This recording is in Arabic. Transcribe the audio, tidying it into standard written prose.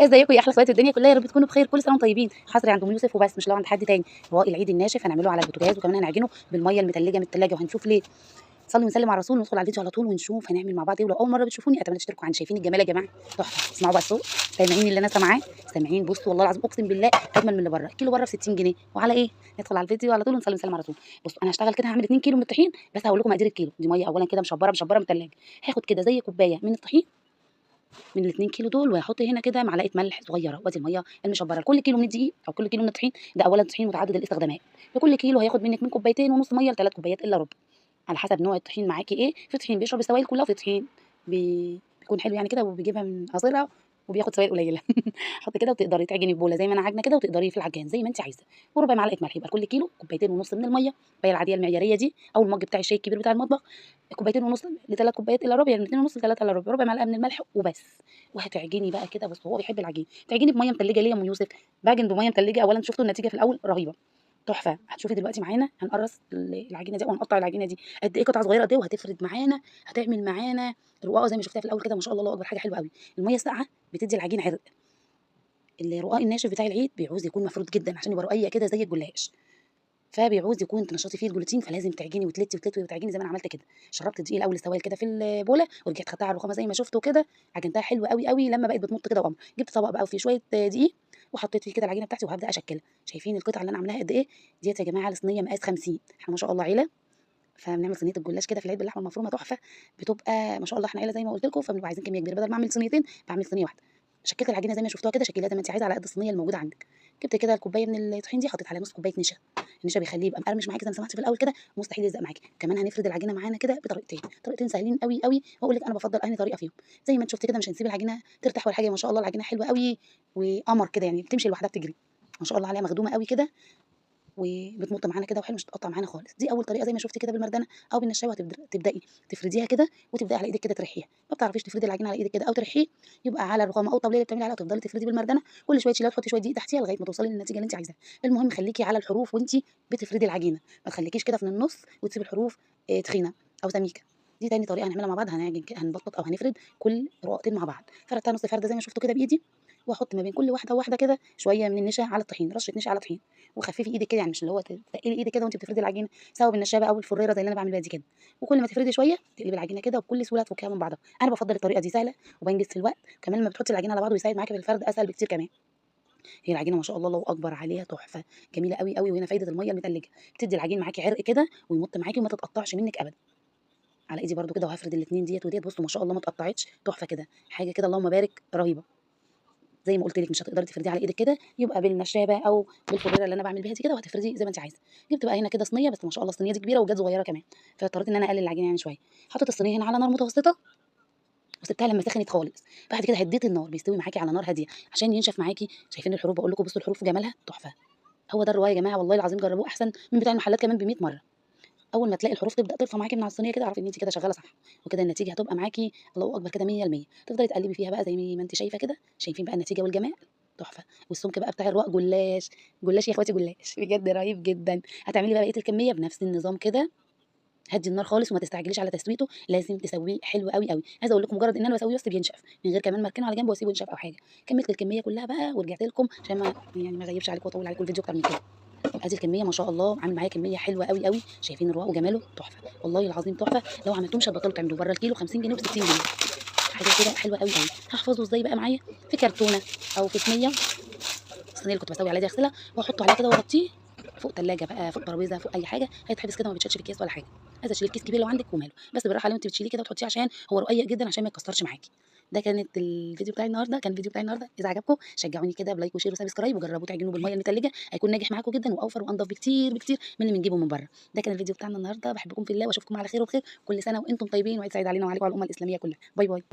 ازيكم يا احلى اخوات الدنيا كلها، يا رب تكونوا بخير. كل سنه وانتم طيبين. حصري عند ام يوسف وبس، مش لو عند حد تاني. رواق العيد الناشف هنعمله على البوتاجاز، وكمان هنعجنه بالميه المتلجه من التلاجه، وهنشوف ليه. صلي ونسلم على الرسول وندخل على الفيديو على طول ونشوف هنعمل مع بعض ايه. ولو اول مره بتشوفوني اتمنى تشتركوا عندي. شايفين الجمال يا جماعه؟ تحفه. اسمعوا بقى الصوت، سامعين اللي انا سامعاه؟ سامعين؟ بصوا والله العظيم اقسم بالله اجمل من اللي بره. الكيلو بره ب 60 جنيه، وعلى ايه؟ ندخل على الفيديو على طول ونسلم ونسلم على طول. بصوا انا هشتغل كده، هعمل 2 كيلو من الطحين، بس هقول لكم مقادير الكيلو. دي ميه اولا كده مشبره مشبره من التلاجه. هاخد كده زي كوبايه من الطحين من ال2 كيلو دول، وهاحط هنا كده معلقه ملح صغيره، وادي الميه المشبره. لكل كيلو من الدقيق او كل كيلو من الطحين، ده اولا طحين متعدد الاستخدامات، لكل كيلو هياخد منك من كوبايتين ونص ميه ل3 كوبايات الا ربع، على حسب نوع الطحين معاكي ايه. في طحين بيشرب السوائل كلها، وفي طحين بيكون حلو يعني كده وبيجيبها من قصيرها وبياخد سوائل قليله. حطي كده وتقدري تعجني في بوله زي ما انا عاجنه كده، وتقدري في العجان زي ما انت عايزه. وربع معلقه ملح، يبقى كل كيلو كوبايتين ونص من الميه، الميه العاديه المعياريه دي، او المج بتاع الشاي الكبير بتاع المطبخ. كوبايتين ونص ل3 كوبايات الا ربع، يعني 2 ونص ل3 الا ربع، ربع معلقه من الملح وبس. وهتعجني بقى كده. بس هو بيحب العجين، تعجني بميه متلجه. ليه يا ام يوسف بعجن بميه متلجه؟ اولا شفتوا النتيجه في الاول رهيبه تحفه. هتشوفي دلوقتي معانا هنقرص العجينه دي او هنقطع العجينه دي قد ايه، قطعه صغيره قد ايه، وهتفرد معانا. هتعمل معانا رقاقه زي ما شفتها في الاول كده، ما شاء الله الله اكبر، حاجه حلوه قوي. الميه الساقعه بتدي العجينه عرق. الرقاق الناشف بتاع العيد بيعوز يكون مفرود جدا عشان يبقى رقيق كده زي الجلاش، فبيعوز يكون تنشطي فيه الجلوتين، فلازم تعجني وتلتي وتلتي وتعجني زي ما انا عملت كده. شربت دقيق الاول السوائل كده في البوله، ورجعت خدتها على الرخامه زي ما شفتوا كده. عجنتها حلو قوي قوي لما بقت بتمط كده وقمر. جبت طبق بقى وفيه شويه دقيق، وحطيت فيه كده العجينه بتاعتي، وهبدا اشكلها. شايفين القطعه اللي انا عاملاها قد ايه؟ ديت يا جماعه الصينيه مقاس 50. احنا ما شاء الله عيله، فبنعمل صينيه الجلاش كده في العيد باللحمه المفرومه تحفه. بتبقى ما شاء الله احنا عيله زي ما قلت لكم، فبنبقى عايزين كميه كبيره. بدل ما اعمل صينيتين بعمل صينيه واحده. شكلت العجينه زي ما شفتوها كده، شكلها زي ما انت عايزه على قد الصينيه الموجوده عندك. جبت كده الكوبايه من الطحين دي، حطيت عليها نص كوبايه نشا. النشا بيخليه يبقى مقرمش معاكي زي ما سمعتي في الاول كده، مستحيل يلزق معاكي. كمان هنفرد العجينه معانا كده بطريقتين، طريقتين سهلين قوي قوي، واقول لك انا بفضل انهي طريقه فيهم. زي ما انت شفتي كده، مش هنسيب العجينه ترتاح ولا حاجه. ما شاء الله العجينه حلوه قوي وقمر كده، يعني بتمشي لوحدها بتجري. ما شاء الله عليها مخدومه قوي كده، وبتمط معانا كده وحلو، مش بتقطع معانا خالص. دي اول طريقه زي ما شفتي كده بالمردنه او بالنشاوه. تبداي تفرديها كده، وتبداي على ايدك كده ترحيها. ما بتعرفيش تفردي العجينه على ايدك كده او ترحيه، يبقى على الرخامه او الطاوله اللي بتعملي عليها، وتفضلي تفردي بالمردنه. كل شويه تشيليها وتحطي شويه دقيق تحتيها لغايه ما توصلي للنتيجه اللي انت عايزاها. المهم خليكي على الحروف وانت بتفردي العجينه، ما تخليكيش كده في النص وتسيبي الحروف تخينه او سميكه. دي تاني طريقه هنعملها مع بعض. هنعجن هنبطط او هنفرد كل رقطتين مع بعض. فردتها نص فرده زي ما شفتوا كده بايدي، واحط ما بين كل واحده وواحده كده شويه من النشا على الطحين، رشه نشا على طحين. وخففي ايدك كده، يعني مش اللي هو تقلي ايدك كده وانت بتفردي العجينه، سواء بالنشابه او الفريره زي اللي انا بعمل بيها دي كده. وكل ما تفردي شويه تقلبي العجينه كده، وبكل سهوله تفكيها من بعضها. انا بفضل الطريقه دي، سهله وبنجز في الوقت، كمان لما بتحطي العجينه على بعض ويساعد معاكي في الفرد اسهل بكتير كمان. هي العجينه ما شاء الله الله اكبر عليها تحفه، جميله قوي قوي. وهنا فايده الميه المتلجه، بتدي العجين معاكي عرق كده ويمط معاكي وما تتقطعش منك ابدا. على ايدي برده كده، وهفرد الاثنين ديت وديت. بصوا ما شاء الله ما اتقطعتش، تحفه كده، حاجه كده اللهم بارك رهيبه. زي ما قلت لك مش هتقدري تفرديه على ايدك كده، يبقى بالنشابه او بالفريره اللي انا بعمل بيها دي كده، وهتفردي زي ما انت عايزه. جبت بقى هنا كده صينيه، بس ما شاء الله الصينيه دي كبيره وجت صغيره كمان، فاضطريت ان انا اقلل العجينه يعني شويه. حطيت الصينيه هنا على نار متوسطه، وسبتها لما سخنت خالص. بعد كده هديت النار، بيستوي معاكي على نار هاديه عشان ينشف معاكي. شايفين الحروف؟ بقول لكم بصوا الحروف وجمالها تحفه. هو ده الروايه يا جماعه، والله العظيم جربوه احسن من بتاع المحلات كمان ب 100 مره. اول ما تلاقي الحروف تبدا ترفع معاكي من على الصينيه كده، اعرفي ان انت كده شغاله صح، وكده النتيجه هتبقى معاكي الله اكبر كده 100%. تفضلي تقلبي فيها بقى زي ما انت شايفه كده. شايفين بقى النتيجه والجمال؟ تحفه. والسمك بقى بتاع الرواق جلاش، جلاش يا اخواتي، جلاش بجد رهيب جدا. هتعملي بقى بقيه الكميه بنفس النظام كده. هدي النار خالص وما تستعجليش على تسويته، لازم تسويه حلو قوي قوي. عايزه اقول لكم مجرد ان انا بسويه بس بينشف، من غير كمان ما اركنه على جنب واسيبه ينشف او حاجه. كملت الكميه كلها بقى ورجعت لكم عشان ما اغيبش عليكم واطول عليكم الفيديو اكتر من كده. ادي الكميه ما شاء الله، عامل معايا كميه حلوه قوي قوي. شايفين الرواق وجماله؟ تحفه والله العظيم تحفه. لو عملتوه مش هتبطلوا تعملوه. بره الكيلو 50 جنيه و60 جنيه، حاجه كده حلوه قوي قوي. هحفظه ازاي بقى معايا؟ في كرتونه او في صينيه. الصينيه اللي كنت بسوي عليها دي اغسلها واحطه عليها كده واغطيه فوق ثلاجه بقى، فوق ترابيزه، فوق اي حاجه، هيتحبس كده وما بيتشالش في اكياس ولا حاجه. عايزه تشيلي الكيس كبير لو عندك وماله، بس بالراحه عليه وانت بتشيليه كده وتحطيه عشان هو رقيق جدا عشان ما يتكسرش معاكي. ده كانت الفيديو بتاعي النهارده، كان الفيديو بتاعي النهارده. اذا عجبكم شجعوني كده بلايك وشير وسبسكرايب، وجربوه تعجنوه بالميه المتلجه، هيكون ناجح معاكم جدا واوفر وانضف بكتير بكتير من اللي بنجيبه من بره. ده كان الفيديو بتاعنا النهارده. بحبكم في الله واشوفكم على خير وبخير. كل سنه وانتم طيبين، وعيد سعيد علينا وعليكم وعلى الامه الاسلاميه كلها. باي باي.